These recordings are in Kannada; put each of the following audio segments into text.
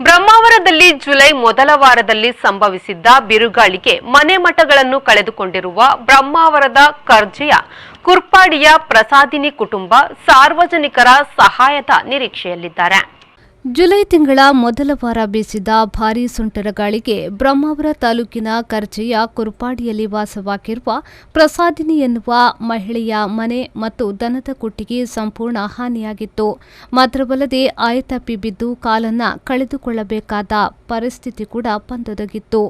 ಬ್ರಹ್ಮಾವರದಲ್ಲಿ ಜುಲೈ ಮೊದಲ ವಾರದಲ್ಲಿ ಸಂಭವಿಸಿದ್ದ ಬಿರುಗಾಳಿಗೆ ಮನೆ ಮಠಗಳನ್ನು ಕಳೆದುಕೊಂಡಿರುವ ಬ್ರಹ್ಮಾವರದ ಕರ್ಜೆಯ ಕುರ್ಪಾಡಿಯ ಪ್ರಸಾದಿನಿ ಕುಟುಂಬ ಸಾರ್ವಜನಿಕರ ಸಹಾಯದ ನಿರೀಕ್ಷೆಯಲ್ಲಿದ್ದಾರೆ. ಜುಲೈ ತಿಂಗಳ ಮೊದಲ ವಾರ ಬೀಸಿದ ಭಾರೀ ಸುಂಟರ ಗಾಳಿಗೆ ಬ್ರಹ್ಮಾವರ ತಾಲೂಕಿನ ಕರ್ಜೆಯ ಕುರ್ಪಾಡಿಯಲ್ಲಿ ವಾಸವಾಗಿರುವ ಪ್ರಸಾದಿನಿ ಎನ್ನುವ ಮಹಿಳೆಯ ಮನೆ ಮತ್ತು ದನದ ಕೊಟ್ಟಿಗೆ ಸಂಪೂರ್ಣ ಹಾನಿಯಾಗಿತ್ತು. ಮಾತ್ರವಲ್ಲದೆ ಆಯತಪ್ಪಿ ಬಿದ್ದು ಕಾಲನ್ನ ಕಳೆದುಕೊಳ್ಳಬೇಕಾದ ಪರಿಸ್ಥಿತಿ ಕೂಡ ಬಂದೊದಗಿತ್ತು.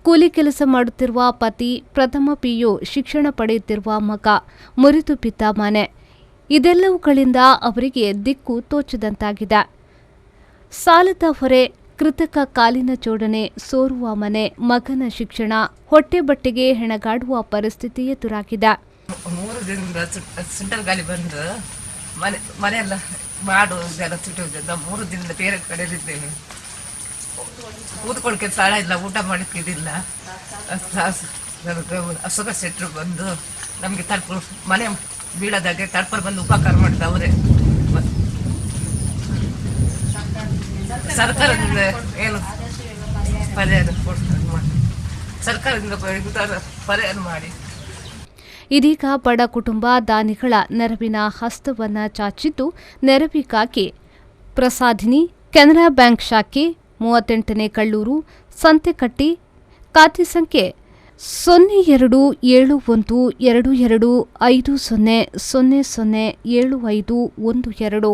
ಕೂಲಿ ಕೆಲಸ ಮಾಡುತ್ತಿರುವ ಪತಿ, ಪ್ರಥಮ ಪಿಯು ಶಿಕ್ಷಣ ಪಡೆಯುತ್ತಿರುವ ಮಗ, ಮುರಿದು ಬಿದ್ದ ಮನೆ ಇದೆಲ್ಲವುಗಳಿಂದ ಅವರಿಗೆ ದಿಕ್ಕು ತೋಚದಂತಾಗಿದೆ. ಸಾಲದ ಹೊರೆ, ಕೃತಕ ಕಾಲಿನ ಜೋಡಣೆ, ಸೋರುವ ಮನೆ, ಮಗನ ಶಿಕ್ಷಣ, ಹೊಟ್ಟೆ ಬಟ್ಟೆಗೆ ಹೆಣಗಾಡುವ ಪರಿಸ್ಥಿತಿ ಎದುರಾಗಿದೆ. 3 ದಿನದಿಂದ ಸುಂಟರ್ ಗಾಳಿ ಬಂದು ಮನೆಯೆಲ್ಲ ಮಾಡು ಎಲ್ಲ ಸುಟ್ಟೋಗಿದೆ. 3 ದಿನದಿಂದ ಬೇರೆ ಕಡೆಯಲ್ಲಿದ್ದೇವೆ. ಕೂತ್ಕೊಳ್ಳಿಕ್ಕೆ ಸ್ಥಳ ಇಲ್ಲ, ಊಟ ಮಾಡಲಿಕ್ಕೆ ಇದಿಲ್ಲ. ಅಶೋಕ ಶೆಟ್ಟರು ಬಂದು ನಮಗೆ ಮನೆ ಬೀಳದಾಗೆ ತಡ್ಪರ್ ಬಂದು ಉಪಕಾರ ಮಾಡಿದ ಅವರೇ. ಸರ್ಕಾರದಿಂದ ಏನು ಪರಿಹಾರ ಸರ್ಕಾರದಿಂದ ಪರಿಹಾರ ಮಾಡಿ. ಇದೀಗ ಬಡ ಕುಟುಂಬ ದಾನಿಗಳ ನೆರವಿನ ಹಸ್ತವನ್ನ ಚಾಚಿದ್ದು, ನೆರವಿಗಾಗಿ ಪ್ರಸಾದಿನಿ ಕೆನರಾ ಬ್ಯಾಂಕ್ ಶಾಖೆ 38ನೇ ಕಳ್ಳೂರು, ಸಂತೆಕಟ್ಟಿ, ಖಾತೆ ಸಂಖ್ಯೆ 02212250007512,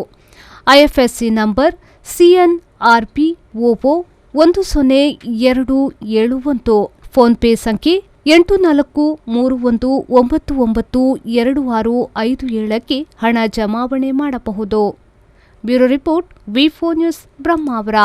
ಐಎಫ್ಎಸ್ಸಿ ನಂಬರ್ CNRPOO 10271, ಫೋನ್ಪೇ ಸಂಖ್ಯೆ 8431992657ಕ್ಕೆ ಹಣ ಜಮಾವಣೆ ಮಾಡಬಹುದು. ಬ್ಯೂರೋ ರಿಪೋರ್ಟ್, ವಿ4 ನ್ಯೂಸ್, ಬ್ರಹ್ಮಾವರ.